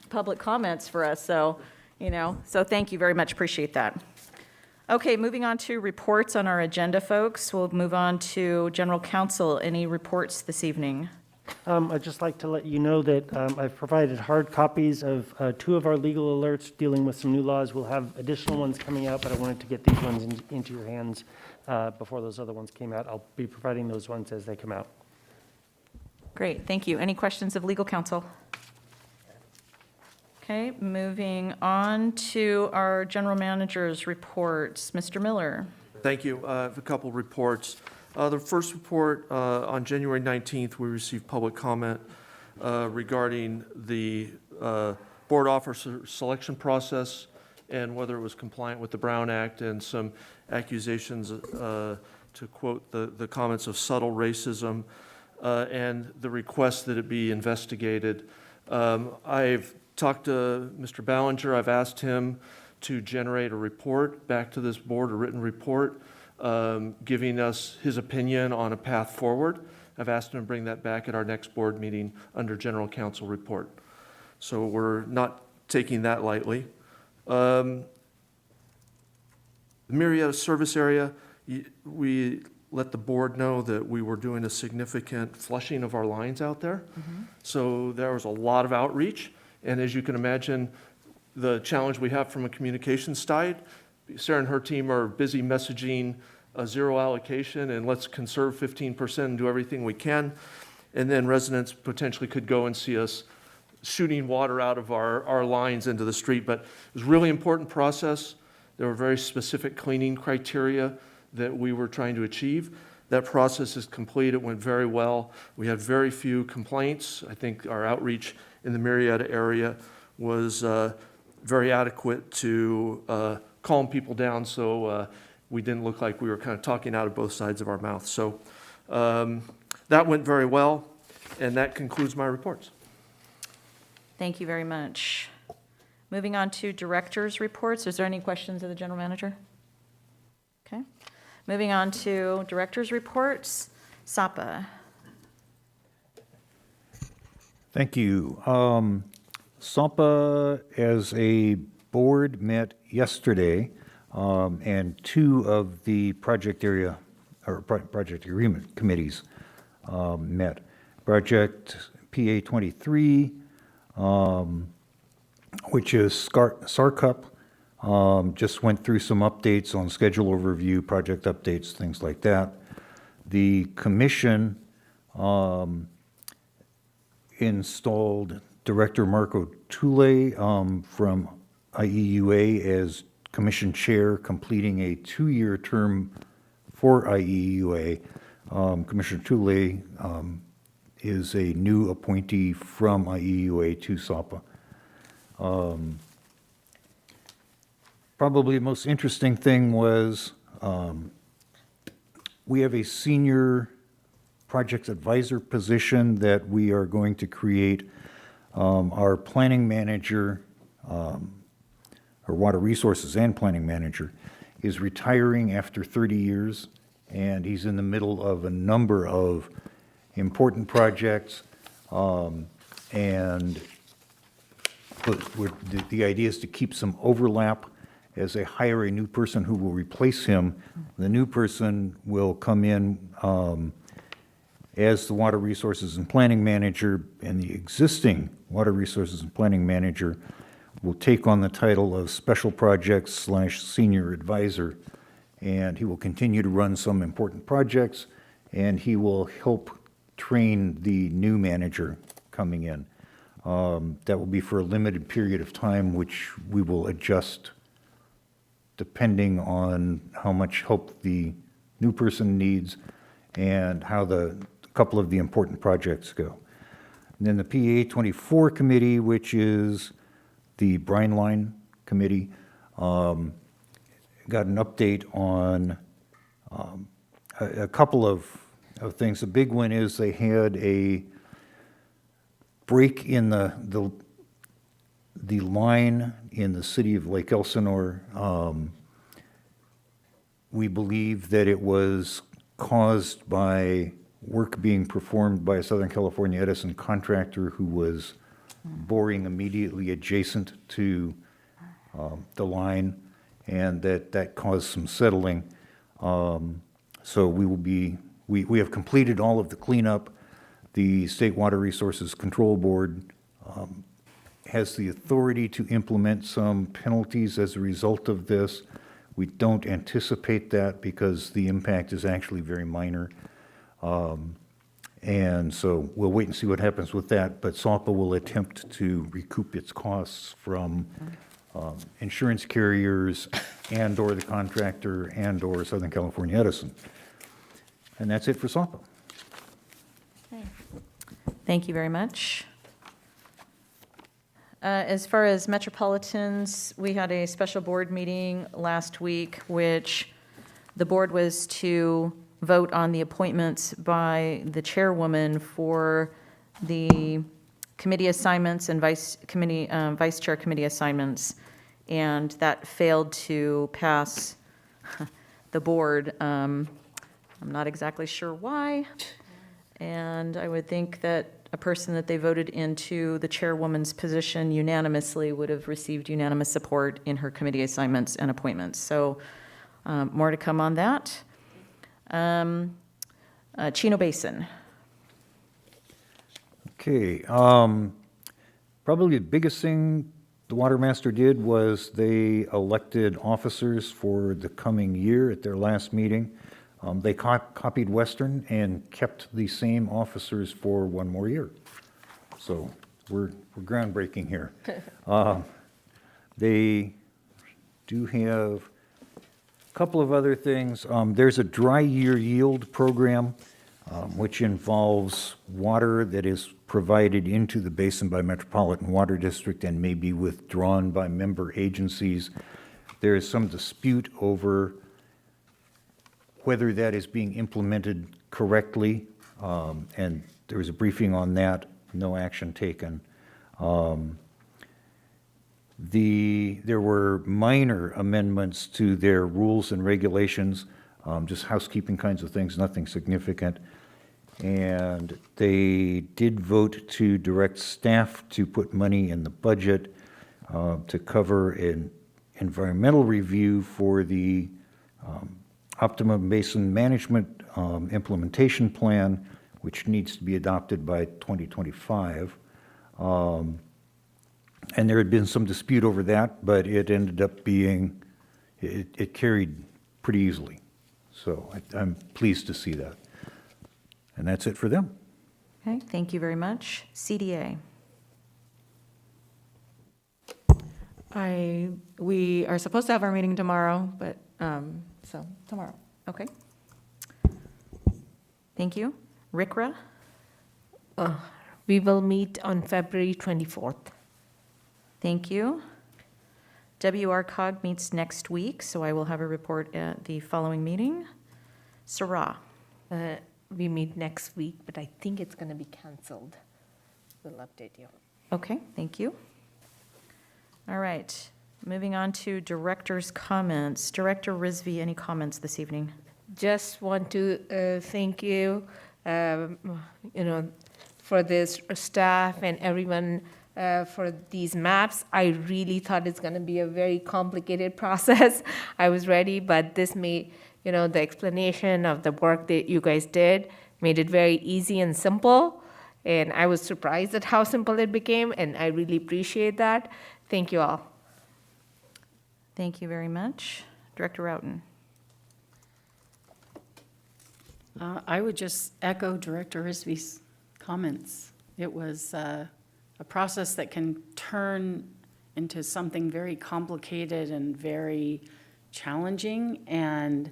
public comments for us, so thank you very much. Appreciate that. Okay, moving on to reports on our agenda, folks. We'll move on to General Counsel. Any reports this evening? I'd just like to let you know that I've provided hard copies of 2 of our legal alerts dealing with some new laws. We'll have additional ones coming out, but I wanted to get these ones into your hands before those other ones came out. I'll be providing those ones as they come out. Great, thank you. Any questions of legal counsel? Okay, moving on to our general manager's reports. Mr. Miller. Thank you. I have a couple reports. The first report, on January 19th, we received public comment regarding the board officer selection process and whether it was compliant with the Brown Act, and some accusations, to quote the comments, of subtle racism, and the request that it be investigated. I've talked to Mr. Ballinger. I've asked him to generate a report back to this board, a written report, giving us his opinion on a path forward. I've asked him to bring that back at our next board meeting under general counsel report. So we're not taking that lightly. The Marietta service area, we let the board know that we were doing a significant flushing of our lines out there. So there was a lot of outreach. And as you can imagine, the challenge we have from a communications side, Sarah and her team are busy messaging a zero allocation and let's conserve 15% and do everything we can. And then residents potentially could go and see us shooting water out of our lines into the street. But it was a really important process. There were very specific cleaning criteria that we were trying to achieve. That process is complete. It went very well. We had very few complaints. I think our outreach in the Marietta area was very adequate to calm people down, so we didn't look like we were kind of talking out of both sides of our mouth. So that went very well, and that concludes my reports. Thank you very much. Moving on to directors' reports. Is there any questions of the general manager? Okay. Moving on to directors' reports. SAPA. Thank you. SAPA as a board met yesterday, and two of the project area, or project agreement committees met. Project PA 23, which is SARCUP, just went through some updates on schedule overview, project updates, things like that. The commission installed Director Marco Tule from IEUA as commission chair, completing a 2-year term for IEUA. Commissioner Tule is a new appointee from IEUA to SAPA. Probably the most interesting thing was we have a senior project advisor position that we are going to create. Our planning manager, our water resources and planning manager, is retiring after 30 years, and he's in the middle of a number of important projects, and the idea is to keep some overlap. As they hire a new person who will replace him, the new person will come in as the water resources and planning manager, and the existing water resources and planning manager will take on the title of special projects / senior advisor, and he will continue to run some important projects, and he will help train the new manager coming in. That will be for a limited period of time, which we will adjust depending on how much help the new person needs and how a couple of the important projects go. And then the PA 24 committee, which is the brine line committee, got an update on a couple of things. The big one is they had a break in the line in the city of Lake Elsinore. We believe that it was caused by work being performed by a Southern California Edison contractor who was boring immediately adjacent to the line, and that caused some settling. So we have completed all of the cleanup. The State Water Resources Control Board has the authority to implement some penalties as a result of this. We don't anticipate that because the impact is actually very minor. And so we'll wait and see what happens with that, but SAPA will attempt to recoup its costs from insurance carriers and/or the contractor and/or Southern California Edison. And that's it for SOPA. Thank you very much. As far as metropolitans, we had a special board meeting last week, which the board was to vote on the appointments by the chairwoman for the committee assignments and vice chair committee assignments, and that failed to pass the board. I'm not exactly sure why, and I would think that a person that they voted into the chairwoman's position unanimously would have received unanimous support in her committee assignments and appointments. So more to come on that. Chino Basin. Okay, probably the biggest thing the water master did was they elected officers for the coming year at their last meeting. They copied Western and kept the same officers for one more year. So we're groundbreaking here. They do have a couple of other things. There's a dry year yield program, which involves water that is provided into the basin by Metropolitan Water District and may be withdrawn by member agencies. There is some dispute over whether that is being implemented correctly, and there was a briefing on that, no action taken. There were minor amendments to their rules and regulations, just housekeeping kinds of things, nothing significant. And they did vote to direct staff to put money in the budget to cover an environmental review for the Optimum Basin Management Implementation Plan, which needs to be adopted by 2025. And there had been some dispute over that, but it ended up being, it carried pretty easily. So I'm pleased to see that. And that's it for them. Okay, thank you very much. CDA. We are supposed to have our meeting tomorrow, but, so tomorrow. Okay. Thank you. RICRA. We will meet on February 24th. Thank you. WRCOG meets next week, so I will have a report at the following meeting. Sarah. We meet next week, but I think it's going to be canceled. We'll update you. Okay, thank you. All right, moving on to director's comments. Director Rizvi, any comments this evening? Just want to thank you, for this staff and everyone for these maps. I really thought it's going to be a very complicated process. I was ready, but this made, the explanation of the work that you guys did made it very easy and simple. And I was surprised at how simple it became, and I really appreciate that. Thank you all. Thank you very much. Director Roughton. I would just echo Director Rizvi's comments. It was a process that can turn into something very complicated and very challenging, and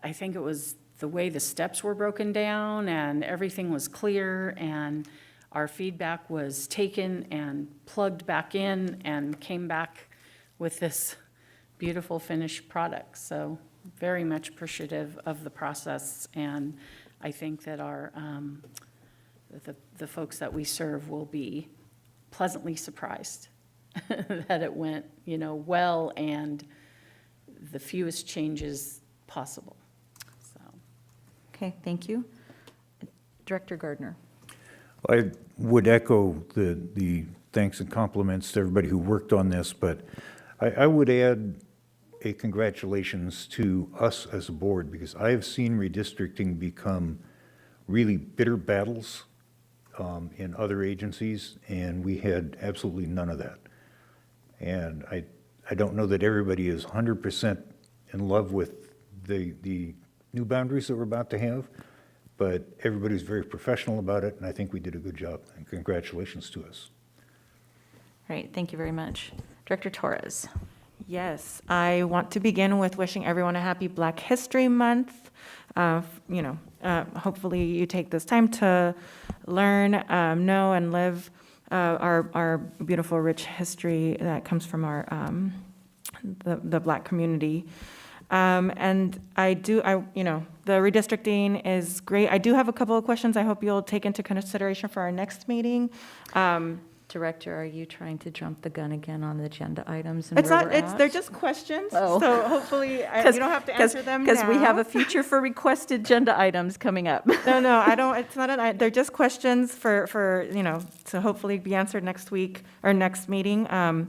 I think it was the way the steps were broken down and everything was clear and our feedback was taken and plugged back in and came back with this beautiful finished product. So very much appreciative of the process, and I think that our the folks that we serve will be pleasantly surprised that it went, well and the fewest changes possible. So. Okay, thank you. Director Gardner. I would echo the thanks and compliments to everybody who worked on this, but I would add a congratulations to us as a board, because I have seen redistricting become really bitter battles in other agencies, and we had absolutely none of that. And I don't know that everybody is 100% in love with the new boundaries that we're about to have, but everybody's very professional about it, and I think we did a good job, and congratulations to us. All right, thank you very much. Director Torres. Yes, I want to begin with wishing everyone a happy Black History Month. Hopefully you take this time to learn, know, and live our beautiful, rich history that comes from our the Black community. And the redistricting is great. I do have a couple of questions I hope you'll take into consideration for our next meeting. Director, are you trying to jump the gun again on the agenda items and It's where not, we're it's, at? they're just questions, Oh. so hopefully you don't have to answer them now. Because we have a future for requested agenda items coming up. No, I don't, it's not they're just questions for, to hopefully be answered next week or next meeting. There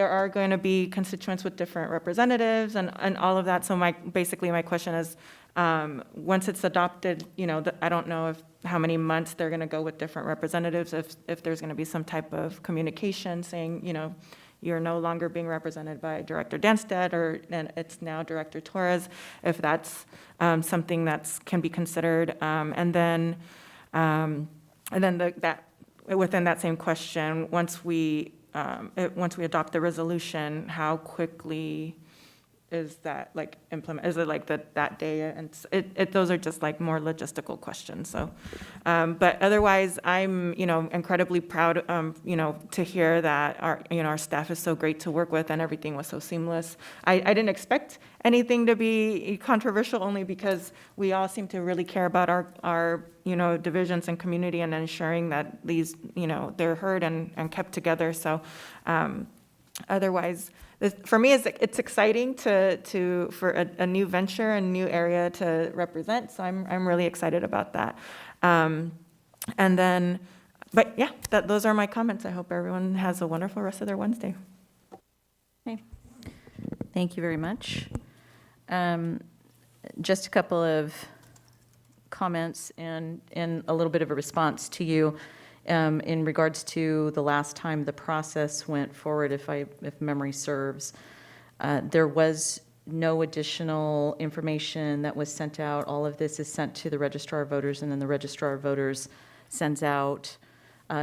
are going to be constituents with different representatives and all of that, so my question is, once it's adopted, I don't know how many months they're going to go with different representatives, if there's going to be some type of communication saying, you're no longer being represented by Director Danstead, and it's now Director Torres, if that's something can be considered. And then within that same question, once we adopt the resolution, how quickly is that implement? Is it that day? And those are just more logistical questions. So, but otherwise, I'm incredibly proud to hear that our staff is so great to work with and everything was so seamless. I didn't expect anything to be controversial, only because we all seem to really care about our divisions and community and ensuring that these they're heard and kept together. So, otherwise, for me, it's exciting for a new venture and new area to represent. So I'm really excited about that. Those are my comments. I hope everyone has a wonderful rest of their Wednesday. Okay. Thank you very much. Just a couple of comments and a little bit of a response to you. In regards to the last time the process went forward, if memory serves, there was no additional information that was sent out. All of this is sent to the Registrar of Voters, and then the Registrar of Voters sends out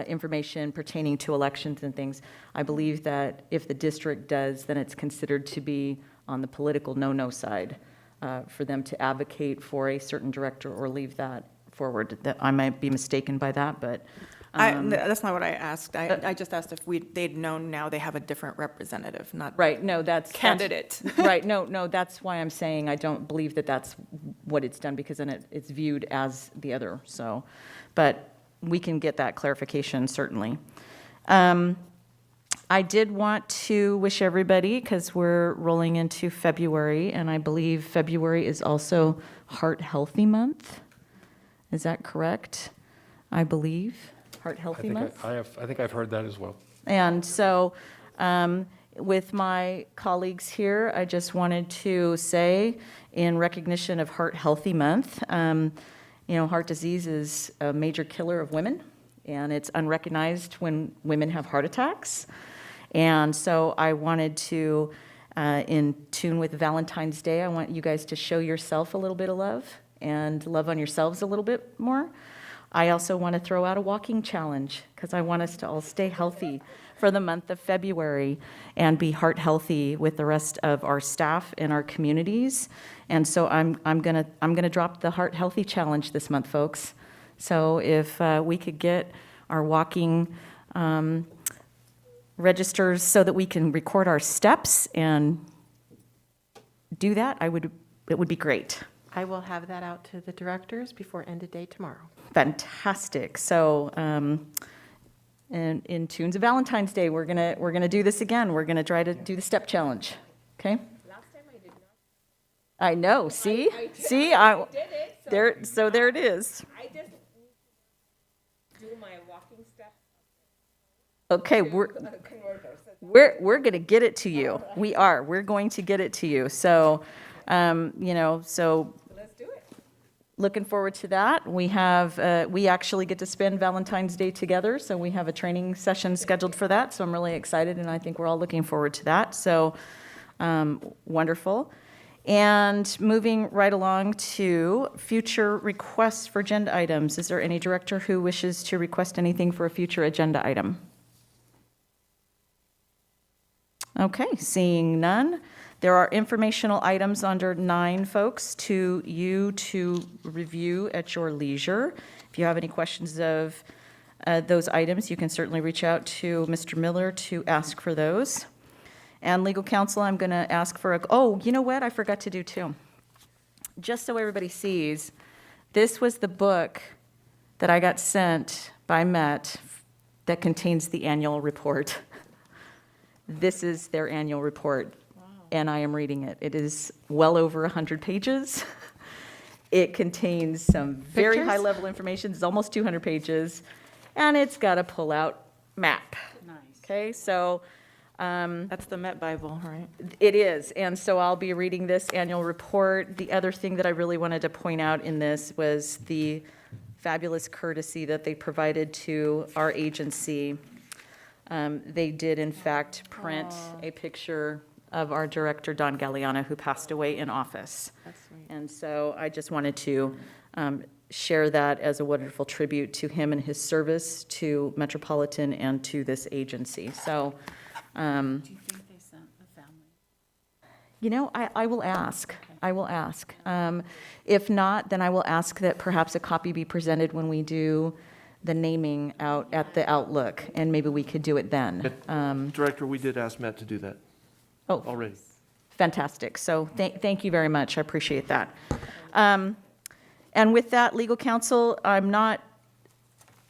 information pertaining to elections and things. I believe that if the district does, then it's considered to be on the political no-no side for them to advocate for a certain director or leave that forward. That I might be mistaken by that, but That's not what I asked. I just asked if they'd known now they have a different representative, not right. No, that's candidate. Right. No, that's why I'm saying I don't believe that that's what it's done, because then it's viewed as the other. So, but we can get that clarification certainly. I did want to wish everybody, because we're rolling into February, and I believe February is also Heart Healthy Month. Is that correct? I believe. Heart Healthy Month? I think I've heard that as well. And so with my colleagues here, I just wanted to say, in recognition of Heart Healthy Month, heart disease is a major killer of women, and it's unrecognized when women have heart attacks. And so I wanted to, in tune with Valentine's Day, I want you guys to show yourself a little bit of love and love on yourselves a little bit more. I also want to throw out a walking challenge, because I want us to all stay healthy for the month of February and be heart healthy with the rest of our staff and our communities. And so I'm gonna drop the heart healthy challenge this month, folks. So if we could get our walking registers so that we can record our steps and do that, it would be great. I will have that out to the directors before end of day tomorrow. Fantastic. So, and in tunes of Valentine's Day, we're gonna do this again. We're gonna try to do the step challenge. Okay. Last time I did not. I know. See, I did it. So there it is. I just do my walking steps. Okay, we're gonna get it to you. We are. We're going to get it to you. So, so. Let's do it. Looking forward to that. We actually get to spend Valentine's Day together, so we have a training session scheduled for that. So I'm really excited, and I think we're all looking forward to that. So wonderful. And moving right along to future requests for agenda items. Is there any director who wishes to request anything for a future agenda item? Okay, seeing none. There are informational items under 9, folks, to you to review at your leisure. If you have any questions of those items, you can certainly reach out to Mr. Miller to ask for those. And legal counsel, I'm going to ask for oh, you know what? I forgot to do too. Just so everybody sees, this was the book that I got sent by Met that contains the annual report. This is their annual report, and I am reading it. It is well over 100 pages. It contains some very Pictures? high-level information. It's almost 200 pages, and it's got a pull-out map. Nice. Okay, so That's the Met Bible, right? it is, and so I'll be reading this annual report. The other thing that I really wanted to point out in this was the fabulous courtesy that they provided to our agency. They did, in fact, print a picture of our director, Don Galliano, who passed away in office. And so I just wanted to share that as a wonderful tribute to him and his service to Metropolitan and to this agency. So, Do you think they sent the family? you know, I will ask. I will ask. If not, then I will ask that perhaps a copy be presented when we do the naming out at the Outlook, and maybe we could do it then. Director, we did ask Matt to do that Oh, already. fantastic. So thank you very much. I appreciate that. And with that, legal counsel, I'm not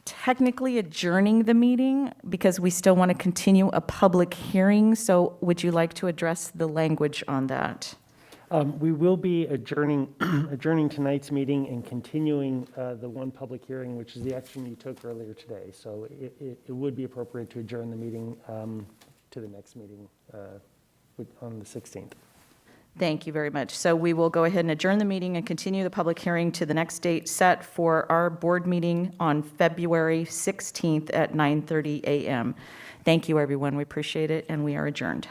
technically adjourning the meeting because we still want to continue a public hearing. So would you like to address the language on that? We will be adjourning tonight's meeting and continuing the one public hearing, which is the action you took earlier today. So it would be appropriate to adjourn the meeting to the next meeting on the 16th. Thank you very much. So we will go ahead and adjourn the meeting and continue the public hearing to the next date set for our board meeting on February 16th at 9:30 a.m. Thank you, everyone. We appreciate it, and we are adjourned.